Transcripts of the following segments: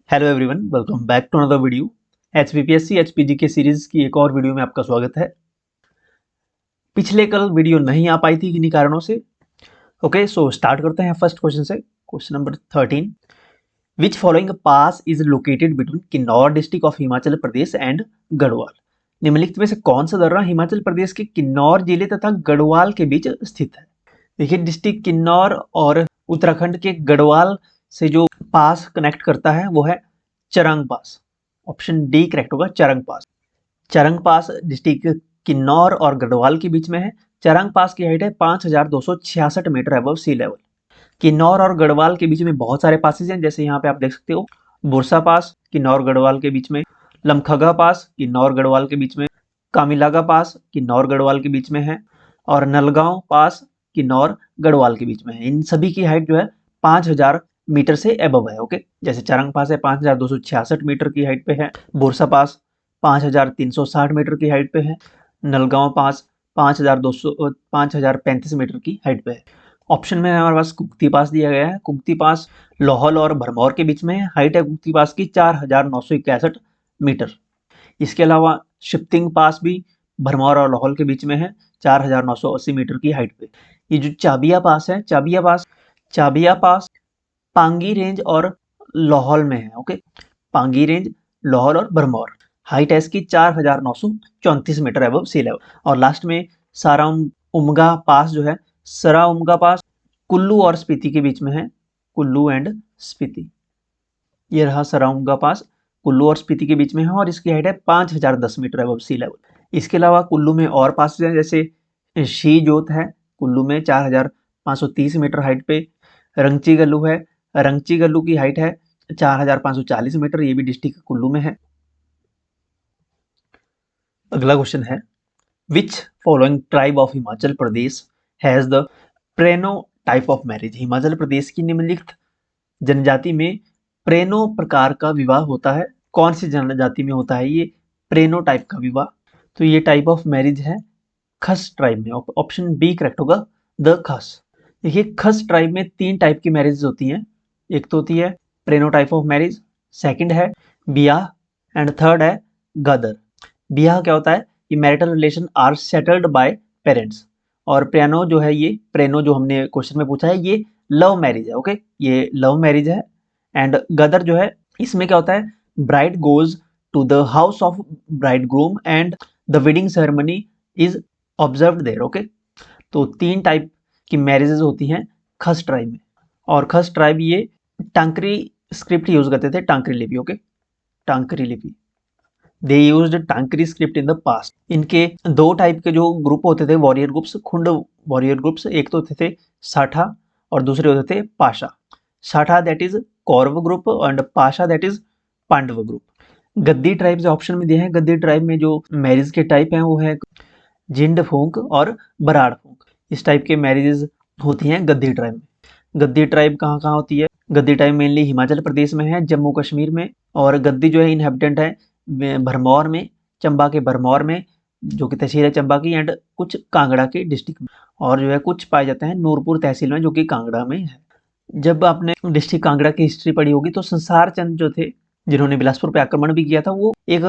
Hello everyone, welcome back to another video. HPPSC HPG के series की एक और वीडियो में आपका स्वागत है। पिछले कल वीडियो नहीं आ पाई थी किन्हीं कारणों से। ओके, सो स्टार्ट करते हैं फर्स्ट क्वेश्चन से। Question number 13, which following pass is located between Kinnaur district of Himachal Pradesh and Garhwal. निम्नलिखित में से कौन सा दर्रा हिमाचल प्रदेश के किन्नौर जिले तथा गढ़वाल के बीच स्थित है। देखिए, डिस्ट्रिक्ट किन्नौर और उत्तराखंड के गढ़वाल से जो पास कनेक्ट करता है वो है चरंग पास। ऑप्शन डी करेक्ट होगा, चरंग पास। चरंग पास डिस्ट्रिक्ट किन्नौर और गढ़वाल के बीच में है। चरंग पास की हाइट है 5266 metre above sea level. Kinnaur और गढ़वाल के बीच में बहुत सारे पासेज हैं, जैसे यहाँ पे आप देख सकते हो बुरसा पास किन्नौर गढ़वाल के बीच में, लमखगा पास किन्नौर गढ़वाल के बीच में, कामिलागा पास किन्नौर गढ़वाल के बीच में है, और नलगांव पास किन्नौर गढ़वाल के बीच में है। इन सभी की हाइट जो है 5000 मीटर से एबव है। ओके, जैसे चरंग पास है 5266 मीटर की हाइट पे है, बुरसा पास 5360 मीटर की हाइट पे है, नलगांव पास 5035 मीटर की हाइट पे है। ऑप्शन में हमारे पास कुक्ति पास दिया गया है। कुक्ति पास लाहौल और भरमौर के बीच में है। हाइट है कुक्ति पास की 4961 मीटर। इसके अलावा शिप्तिंग पास भी भरमौर और लाहौल के बीच में है, 4980 मीटर की हाइट पे। ये जो चाबिया पास है, चाबिया पास पांगी रेंज और लाहौल में है। ओके, पांगी रेंज, लाहौल और भरमौर। हाइट है इसकी 4934 मीटर अबव सी लेवल। और लास्ट में सारा उमगा पास जो है, सरा उमगा पास कुल्लू और स्पीति के बीच में है। कुल्लू एंड स्पीति, ये रहा सरा उमगा पास, कुल्लू और स्पीति के बीच में है, और इसकी हाइट है 5010 मीटर अबव सी लेवल। इसके अलावा कुल्लू में और पास हैं, जैसे शी जोत है कुल्लू में 4530 मीटर हाइट पे। रंगची गल्लू है, रंगची गल्लू की हाइट है 4540 मीटर, ये भी डिस्ट्रिक्ट कुल्लू में है। अगला क्वेश्चन है, which following tribe of Himachal Pradesh has the preno type of marriage. Himachal Pradesh की निम्नलिखित जनजाति में प्रेनो प्रकार का विवाह होता है। कौन सी जनजाति में होता है ये प्रेनो टाइप का विवाह? तो ये टाइप ऑफ मैरिज है खस ट्राइब में। ऑप्शन बी करेक्ट होगा, द खस। देखिए, खस ट्राइब में 3 टाइप की मैरिज होती हैं। एक तो होती है प्रेनो टाइप ऑफ मैरिज, सेकंड है बियाह एंड थर्ड है गदर। बियाह क्या होता है? ये marital relation are settled by parents. और प्रेनो जो है, ये प्रेनो जो हमने क्वेश्चन में पूछा है, ये लव मैरिज है। ओके, ये लव मैरिज है। एंड गदर जो है, इसमें क्या होता है, bride goes to the house of bride groom and the wedding ceremony is observed there. Okay, तो 3 टाइप की मैरिजेज होती हैं खस ट्राइब में। और खस ट्राइब ये टांकरी स्क्रिप्ट यूज करते थे, टांकरी लिपि। ओके, टांकरी लिपि, they used Tankri script in the past. इनके 2 टाइप के जो ग्रुप होते थे, warrior groups, Khund warrior groups. एक तो होते थे साठा और दूसरे होते थे Pasha. Satha that is Kaurava group and Pasha that is Pandava group. Gaddi tribe से ऑप्शन में दिए हैं। गद्दी ट्राइब में जो मैरिज के टाइप हैं वो है जिंड फूंक और बराड़ फूंक। इस टाइप के मैरिजेज होती हैं गद्दी ट्राइब में। गद्दी ट्राइब कहाँ कहाँ होती है? गद्दी ट्राइब मेनली हिमाचल प्रदेश में है, जम्मू कश्मीर में। और गद्दी जो है इनहेबिटेंट है भरमौर में, चंबा के भरमौर में, जो कि तहसील है चंबा की, एंड कुछ कांगड़ा के डिस्ट्रिक्ट में। और जो है कुछ पाए जाते हैं नूरपुर तहसील में, जो कि कांगड़ा में है। जब आपने डिस्ट्रिक्ट कांगड़ा की हिस्ट्री पढ़ी होगी तो संसार चंद जो थे, जिन्होंने बिलासपुर पे आक्रमण भी किया था, वो एक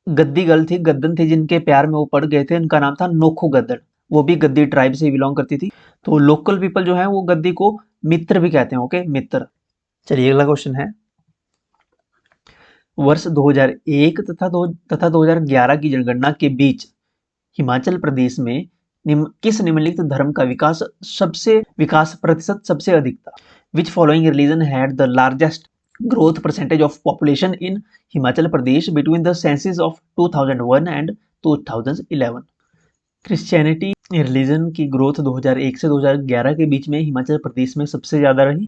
गद्दी गर्ल थी, गद्दन थी, जिनके प्यार में वो पड़ गए थे। उनका नाम था नोखो गद्दन। वो भी गद्दी ट्राइब से बिलोंग करती थी। तो लोकल पीपल जो है वो गद्दी को मित्र भी कहते हैं। ओके, मित्र। चलिए अगला क्वेश्चन है, वर्ष 2001 तथा 2011 की जनगणना के बीच हिमाचल प्रदेश में किस निम्नलिखित धर्म का विकास प्रतिशत सबसे अधिक था? Which following religion had the largest growth percentage of population in Himachal Pradesh between the census of 2001 and 2011? Christianity religion की ग्रोथ 2001 से 2011 के बीच में हिमाचल प्रदेश में सबसे ज़्यादा रही।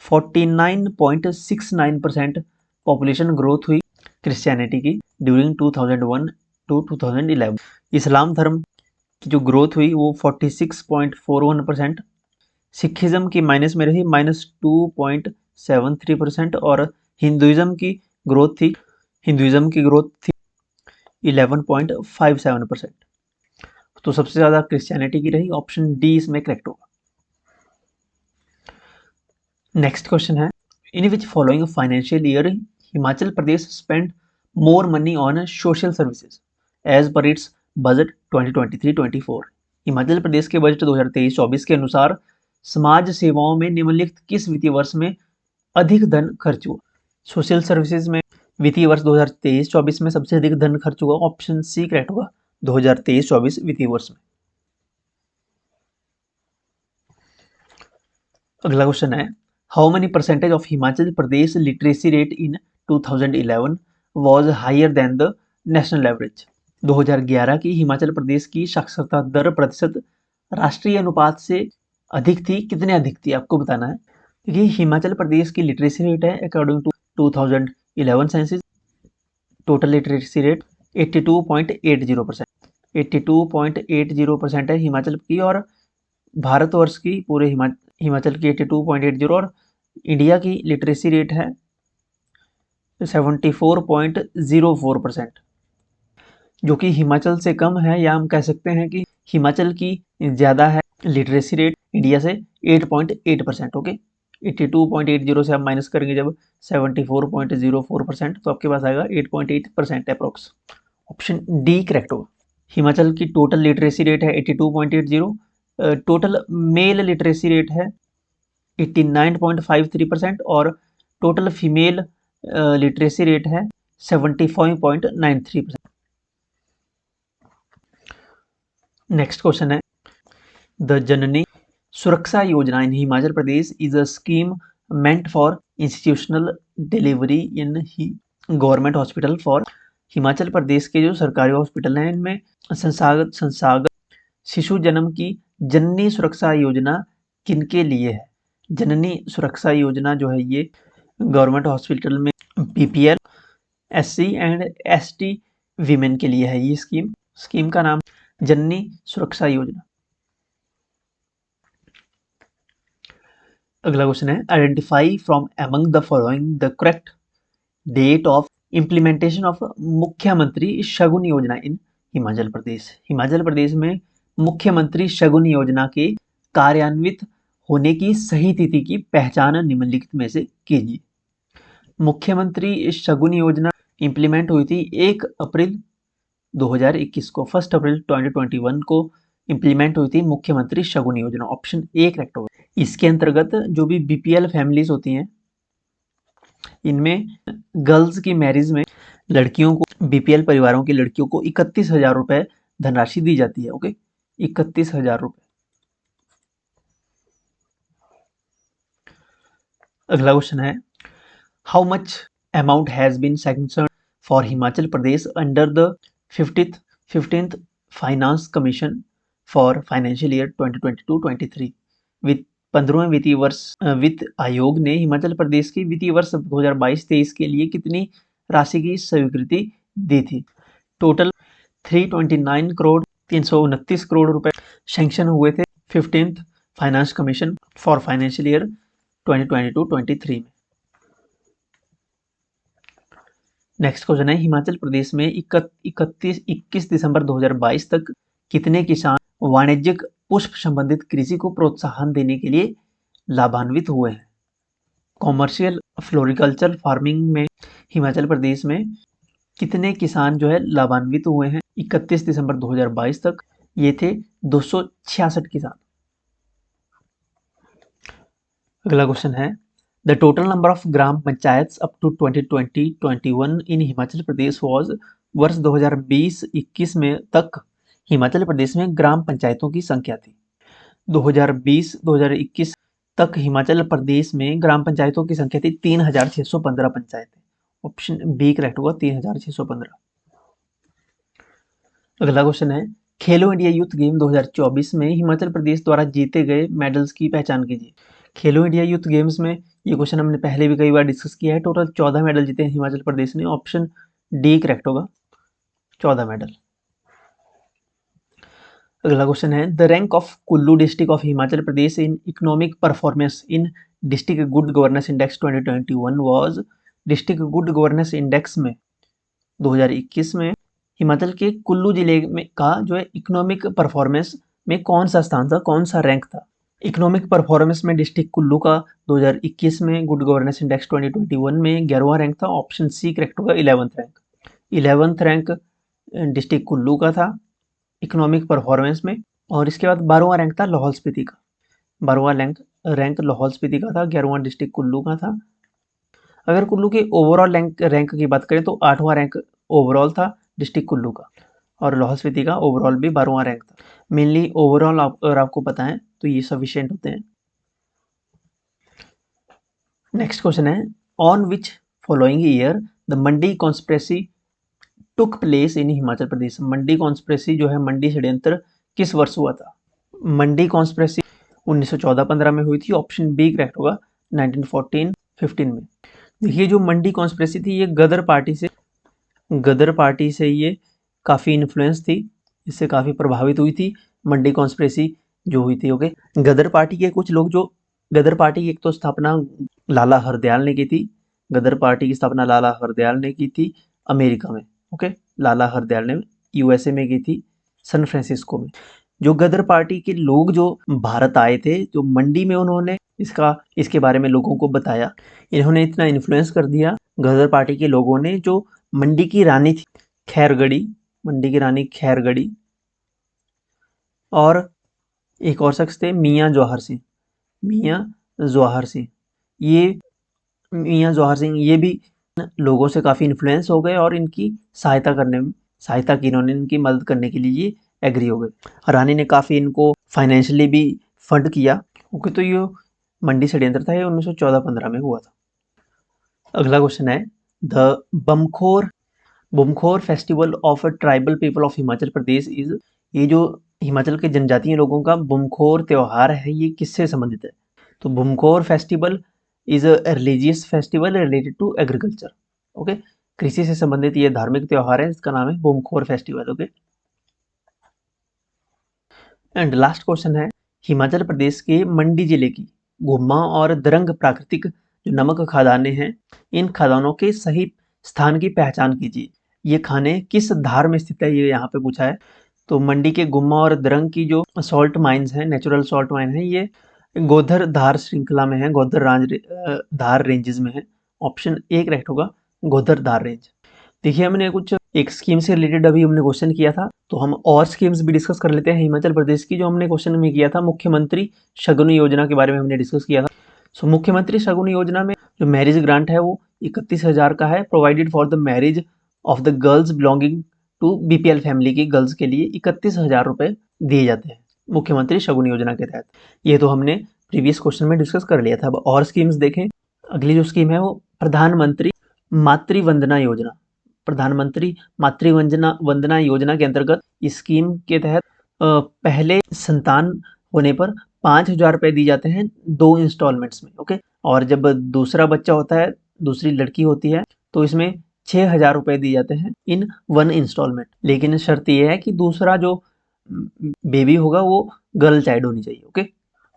49.69% पॉपुलेशन ग्रोथ हुई क्रिश्चियनिटी की ड्यूरिंग 2001 टू 2011। इस्लाम धर्म की जो ग्रोथ हुई वो 46.41%। सिखिज्म की माइनस में रही, -2.73%। और हिंदुइज्म की ग्रोथ थी 11.57%। तो सबसे ज़्यादा क्रिश्चियनिटी की रही। ऑप्शन डी इसमें करेक्ट होगा। नेक्स्ट क्वेश्चन है, in which following financial year Himachal Pradesh spend more money on social services as per its budget 2023-24। Himachal Pradesh के बजट 2023-24 के अनुसार समाज सेवाओं में निम्नलिखित किस वित्तीय वर्ष में अधिक धन खर्च हुआ? सोशल सर्विसेज में वित्तीय वर्ष 2023-24 में सबसे अधिक धन खर्च हुआ, ऑप्शन सी करेक्ट होगा 2023-24 वित्तीय वर्ष में। अगला क्वेश्चन है, how many percentage of Himachal Pradesh literacy rate in 2011 was higher than the national average? 2011 की हिमाचल प्रदेश की साक्षरता दर प्रतिशत राष्ट्रीय अनुपात से अधिक थी, कितने अधिक थी आपको बताना है। देखिए हिमाचल प्रदेश की लिटरेसी रेट है according to 2011 census, total literacy rate 82.80%, 82.80% है हिमाचल की, और भारतवर्ष की पूरे हिमाचल की 82.80 और इंडिया की लिटरेसी रेट है 74.04%, जो कि हिमाचल से कम है, या हम कह सकते हैं कि हिमाचल की ज़्यादा है लिटरेसी रेट इंडिया से 8.8%। ओके, 82.80 से आप माइनस करेंगे जब 74.04%, तो आपके पास आएगा 8.8% अप्रोक्स। ऑप्शन डी करेक्ट होगा। हिमाचल की टोटल लिटरेसी रेट है 82.80, टोटल मेल लिटरेसी रेट है 89.53% और टोटल फीमेल लिटरेसी रेट है 75.93%। नेक्स्ट क्वेश्चन है, the Janani Suraksha Yojana in Himachal Pradesh is a scheme meant for institutional delivery in government hospital for. Himachal Pradesh के जो सरकारी हॉस्पिटल हैं इनमें संस्थागत शिशु जन्म की जननी सुरक्षा योजना किनके लिए है? जननी सुरक्षा योजना जो है ये गवर्नमेंट हॉस्पिटल में BPL, SC and ST women के लिए है ये स्कीम का नाम जननी सुरक्षा योजना। अगला क्वेश्चन है, identify from among the following the correct date of implementation of Mukhyamantri Shagun योजना इन हिमाचल प्रदेश। हिमाचल प्रदेश में मुख्यमंत्री शगुन योजना के कार्यान्वित होने की सही तिथि की पहचान निम्नलिखित में से कीजिए। मुख्यमंत्री शगुन योजना इंप्लीमेंट हुई थी 1 अप्रैल 2021 को, 1 अप्रैल 2021 को इंप्लीमेंट हुई थी मुख्यमंत्री शगुन योजना, ऑप्शन ए करेक्ट होगा। इसके अंतर्गत जो भी बीपीएल फैमिलीज होती हैं इनमें गर्ल्स की मैरिज में लड़कियों को, बीपीएल परिवारों की लड़कियों को 31,000 रुपए धनराशि दी जाती है। ओके, 31,000 रुपए। अगला क्वेश्चन है, how much amount has been sanctioned for Himachal Pradesh under the 15th finance commission for financial year 2022-23। 15वें वित्त आयोग ने हिमाचल प्रदेश की वित्तीय वर्ष 2022-23 के लिए कितनी राशि की स्वीकृति दी थी? टोटल 329 करोड़ रुपए सैंक्शन हुए थे 15th finance commission for financial year 2022-23 में। नेक्स्ट क्वेश्चन है, हिमाचल प्रदेश में 21 दिसंबर 2022 तक कितने किसान वाणिज्यिक पुष्प संबंधित कृषि को प्रोत्साहन देने के लिए लाभान्वित हुए हैं? कॉमर्शियल फ्लोरिकल्चर फार्मिंग में हिमाचल प्रदेश में कितने किसान जो है लाभान्वित हुए हैं 31 दिसंबर 2022 तक? ये थे 266 किसान। अगला क्वेश्चन है, the total number of gram panchayat up to 2020-21 in Himachal Pradesh was. वर्ष 2020-21 में तक हिमाचल प्रदेश में ग्राम पंचायतों की संख्या थी। 2020-2021 तक हिमाचल प्रदेश में ग्राम पंचायतों की संख्या थी 3,615 पंचायतें। ऑप्शन बी करेक्ट होगा, 3,615। अगला क्वेश्चन है, खेलो इंडिया यूथ गेम 2024 में हिमाचल प्रदेश द्वारा जीते गए मेडल्स की पहचान कीजिए। खेलो इंडिया यूथ गेम्स में ये क्वेश्चन हमने पहले भी कई बार डिस्कस किया है। टोटल 14 मेडल जीते हैं हिमाचल प्रदेश ने, ऑप्शन डी करेक्ट होगा, 14 मेडल। अगला क्वेश्चन है, the rank of Kullu district of Himachal Pradesh in economic performance in district good governance index 2021 was. District good governance index में 2021 में हिमाचल के कुल्लू जिले में का जो है इकोनॉमिक परफॉर्मेंस में कौन सा स्थान था, कौन सा रैंक था? इकोनॉमिक परफॉर्मेंस में डिस्ट्रिक्ट कुल्लू का 2021 में गुड गवर्नेंस इंडेक्स 2021 में 11वां रैंक था। ऑप्शन सी करेक्ट होगा, 11th rank. 11th rank district Kullu का था इकोनॉमिक परफॉर्मेंस में। और इसके बाद 12वां रैंक था लाहौल स्पीति का। 12वां रैंक लाहौल स्पीति का था, 11वां डिस्ट्रिक्ट कुल्लू का था। अगर कुल्लू के ओवरऑल रैंक की बात करें तो 8वां रैंक ओवरऑल था डिस्ट्रिक्ट कुल्लू का, और लाहौल स्पीति का ओवरऑल भी 12वां रैंक था। मेनली ओवरऑल अगर आपको पता है तो ये सफिशिएंट होते हैं। नेक्स्ट क्वेश्चन है, on which following year the Mandi conspiracy took place in Himachal Pradesh. Mandi conspiracy जो है, मंडी षड्यंत्र किस वर्ष हुआ था? मंडी कॉन्स्पिरेसी 1914-15 में हुई थी। ऑप्शन बी करेक्ट होगा, 1914-15 में। देखिए जो मंडी कॉन्स्पिरेसी थी ये गदर पार्टी से ये काफ़ी इन्फ्लुएंस थी, इससे काफ़ी प्रभावित हुई थी मंडी कॉन्स्पिरेसी जो हुई थी। ओके, गदर पार्टी के कुछ लोग जो गदर पार्टी की एक तो स्थापना लाला हरदयाल ने की थी। गदर पार्टी की स्थापना लाला हरदयाल ने की थी अमेरिका में। ओके, लाला हरदयाल ने यूएसए में की थी, सैन फ्रांसिस्को में। जो गदर पार्टी के लोग जो भारत आए थे, जो मंडी में उन्होंने इसके बारे में लोगों को बताया, इन्होंने इतना इन्फ्लुएंस कर दिया गदर पार्टी के लोगों ने, जो मंडी की रानी थी खैरगढ़ी, मंडी की रानी खैरगढ़ी, और एक और शख्स थे मियाँ जवाहर सिंह। ये भी लोगों से काफ़ी इन्फ्लुएंस हो गए और इनकी सहायता की, इन्होंने इनकी मदद करने के लिए ये एग्री हो गए। रानी ने काफ़ी इनको फाइनेंशियली भी फंड किया। ओके, तो ये मंडी षड्यंत्र था, ये 1914-15 में हुआ था। अगला क्वेश्चन है, the Bumkhor festival of tribal people of Himachal Pradesh is. ये जो हिमाचल के जनजातीय लोगों का बुमखोर त्योहार है, ये किससे संबंधित है? तो Bumkhor festival is a religious festival related to agriculture. Okay, कृषि से संबंधित ये धार्मिक त्योहार है, इसका नाम है Bumkhor festival. Okay, and last question है, हिमाचल प्रदेश के मंडी जिले की गुम्मा और दरंग प्राकृतिक जो नमक खदानें हैं, इन खदानों के सही स्थान की पहचान कीजिए। ये खाने किस धार में स्थित है, ये यहाँ पे पूछा है। तो मंडी के गुम्मा और दरंग की जो सॉल्ट माइंस हैं, नेचुरल सॉल्ट माइन है, ये गोधर धार श्रृंखला में है, धार रेंजेस में है। ऑप्शन ए करेक्ट होगा, गोधर धार रेंज। देखिए हमने कुछ एक स्कीम से रिलेटेड अभी हमने क्वेश्चन किया था, तो हम और स्कीम्स भी डिस्कस कर लेते हैं हिमाचल प्रदेश की। जो हमने क्वेश्चन में किया था मुख्यमंत्री शगुन योजना के बारे में हमने डिस्कस किया था। सो मुख्यमंत्री शगुन योजना में जो मैरिज ग्रांट है वो 31,000 का है, provided for the marriage of the girls belonging to BPL family की गर्ल्स के लिए 31,000 रुपए दिए जाते हैं मुख्यमंत्री शगुन योजना के तहत। ये तो हमने प्रीवियस क्वेश्चन में डिस्कस कर लिया था। अब और स्कीम्स देखें। अगली जो स्कीम है वो प्रधानमंत्री मातृवंदना योजना। प्रधानमंत्री मातृवंदना योजना के अंतर्गत इस स्कीम के तहत पहले संतान होने पर 5,000 रुपये दिए जाते हैं 2 इंस्टॉलमेंट्स में। ओके, और जब दूसरा बच्चा होता है, दूसरी लड़की होती है, तो इसमें 6,000 रुपये दिए जाते हैं इन 1 इंस्टॉलमेंट। लेकिन शर्त यह है कि दूसरा जो बेबी होगा वो गर्ल चाइल्ड होनी चाहिए। ओके,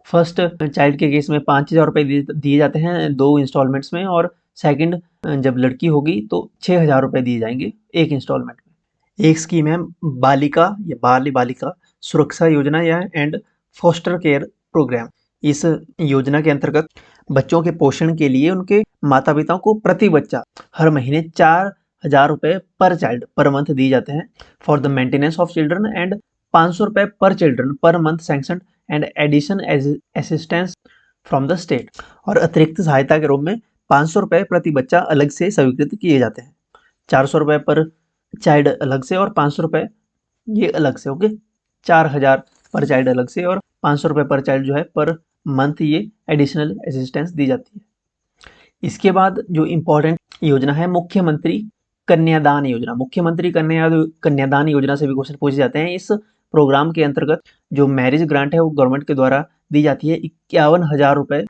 फर्स्ट चाइल्ड के केस में 5,000 रुपये दिए जाते हैं 2 इंस्टॉलमेंट्स में, और सेकंड जब लड़की होगी तो 6,000 रुपये दिए जाएंगे एक इंस्टॉलमेंट में। एक स्कीम है बालिका या बालिका सुरक्षा योजना या एंड फोस्टर केयर प्रोग्राम। इस योजना के अंतर्गत बच्चों के पोषण के लिए उनके माता पिता को प्रति बच्चा हर महीने 4,000 रुपये पर चाइल्ड पर मंथ दिए जाते हैं for the maintenance of children, and 500 रुपये per children per month sanction and addition assistance from the state. और अतिरिक्त सहायता के रूप में 500 रुपये प्रति बच्चा अलग से स्वीकृत किए जाते हैं। 400 रुपये पर चाइल्ड अलग से और 500 रुपये ये अलग से। ओके, 4,000 पर चाइल्ड अलग से और 500 रुपये पर चाइल्ड जो है पर मंथ ये एडिशनल असिस्टेंस दी जाती है। इसके बाद जो इम्पोर्टेंट योजना है मुख्यमंत्री कन्यादान योजना। मुख्यमंत्री कन्यादान योजना से भी क्वेश्चन पूछे जाते हैं। इस प्रोग्राम के अंतर्गत जो मैरिज ग्रांट है वो गवर्नमेंट के द्वारा दी जाती है 51,000 रुपये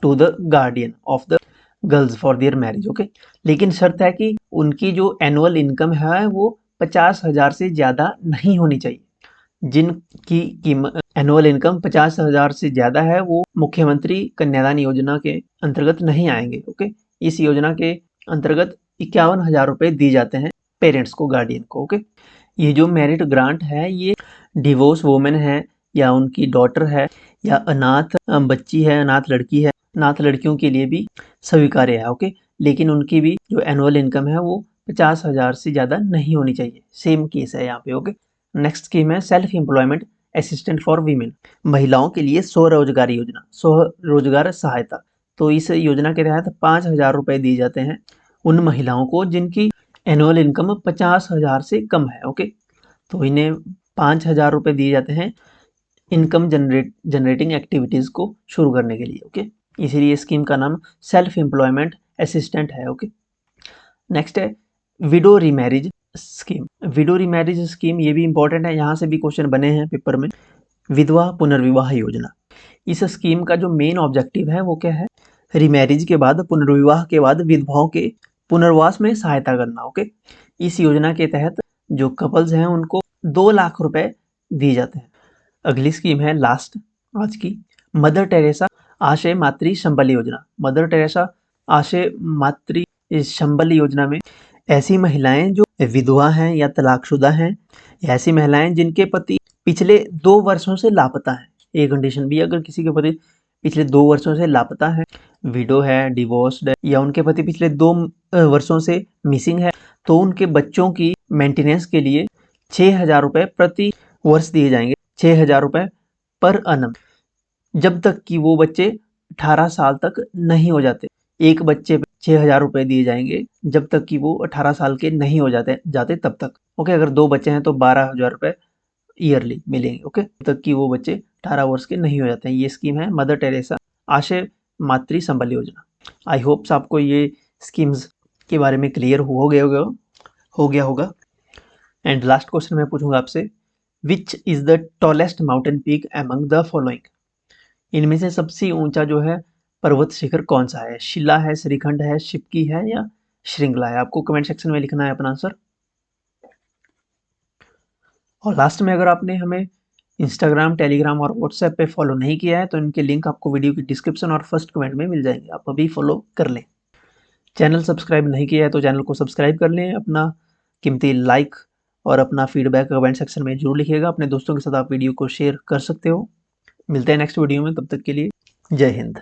to the guardian of the girls for their marriage. Okay, लेकिन शर्त है कि उनकी जो एनुअल इनकम है वो 50,000 से ज़्यादा नहीं होनी चाहिए। जिनकी एनुअल इनकम 50,000 से ज़्यादा है वो मुख्यमंत्री कन्यादान योजना के अंतर्गत नहीं आएंगे। ओके, इस योजना के अंतर्गत 51,000 रुपये दिए जाते हैं पेरेंट्स को, गार्डियन को। ओके, ये जो मेरिट ग्रांट है ये डिवोर्स वुमेन है या उनकी डॉटर है या अनाथ बच्ची है, अनाथ लड़की है, अनाथ लड़कियों के लिए भी स्वीकार्य है। ओके, लेकिन उनकी भी जो एनुअल इनकम है वो 50,000 से ज़्यादा नहीं होनी चाहिए। सेम केस है यहाँ पे। ओके, नेक्स्ट स्कीम है self employment assistant for women, महिलाओं के लिए स्वरोजगार योजना, स्वरोजगार सहायता। तो इस योजना के तहत 5,000 रुपये दिए जाते हैं उन महिलाओं को जिनकी एनुअल इनकम 50,000 से कम है। ओके, तो इन्हें 5,000 रुपये दिए जाते हैं इनकम जनरेटिंग एक्टिविटीज़ को शुरू करने के लिए। ओके, इसीलिए स्कीम का नाम सेल्फ एम्प्लॉयमेंट असिस्टेंट है। ओके, नेक्स्ट है window remarriage scheme. Window remarriage scheme ये भी इंपॉर्टेंट है, यहाँ से भी क्वेश्चन बने हैं पेपर में। विधवा पुनर्विवाह योजना, इस स्कीम का जो मेन ऑब्जेक्टिव है वो क्या है? रीमैरिज के बाद, पुनर्विवाह के बाद विधवाओं के पुनर्वास में सहायता करना। ओके, इस योजना के तहत जो कपल्स हैं उनको 2 लाख रुपए दिए जाते हैं। अगली स्कीम है लास्ट आज की, मदर टेरेसा आशय मातृ संबल योजना। मदर टेरेसा आशय मातृ संबल योजना में ऐसी महिलाएं जो विधवा हैं या तलाकशुदा हैं, ऐसी महिलाएं जिनके पति पिछले 2 वर्षों से लापता हैं। ये कंडीशन भी, अगर किसी के पति पिछले 2 वर्षों से लापता है, विडो है, डिवोर्स्ड है, या उनके पति पिछले 2 वर्षों से मिसिंग है, तो उनके बच्चों की मेंटेनेंस के लिए 6,000 रुपये प्रति वर्ष दिए जाएंगे। 6,000 रुपये पर annum, जब तक कि वो बच्चे 18 साल तक नहीं हो जाते। एक बच्चे पे 6,000 रुपये दिए जाएंगे जब तक कि वो 18 साल के नहीं हो जाते तब तक। ओके, अगर 2 बच्चे हैं तो 12,000 रुपये ईयरली मिलेंगे। ओके, तब तक कि वो बच्चे 18 वर्ष के नहीं हो जाते हैं। ये स्कीम है मदर टेरेसा आशय मातृ संबल योजना। आई होप्स आपको ये स्कीम्स के बारे में क्लियर हो गया होगा। एंड लास्ट क्वेश्चन मैं पूछूंगा आपसे, which is the tallest mountain peak among the following. इनमें से सबसे ऊंचा जो है पर्वत शिखर कौन सा है? शिला है, श्रीखंड है, शिप्की है या श्रृंगला है? आपको कमेंट सेक्शन में लिखना है अपना आंसर। और लास्ट में, अगर आपने हमें इंस्टाग्राम, टेलीग्राम और व्हाट्सएप पे फॉलो नहीं किया है तो इनके लिंक आपको वीडियो की डिस्क्रिप्शन और फर्स्ट कमेंट में मिल जाएंगे, आप अभी फॉलो कर लें। चैनल सब्सक्राइब नहीं किया है तो चैनल को सब्सक्राइब कर लें। अपना कीमती लाइक और अपना फीडबैक कमेंट सेक्शन में जरूर लिखिएगा। अपने दोस्तों के साथ आप वीडियो को शेयर कर सकते हो। मिलते हैं नेक्स्ट वीडियो में, तब तक के लिए जय हिंद।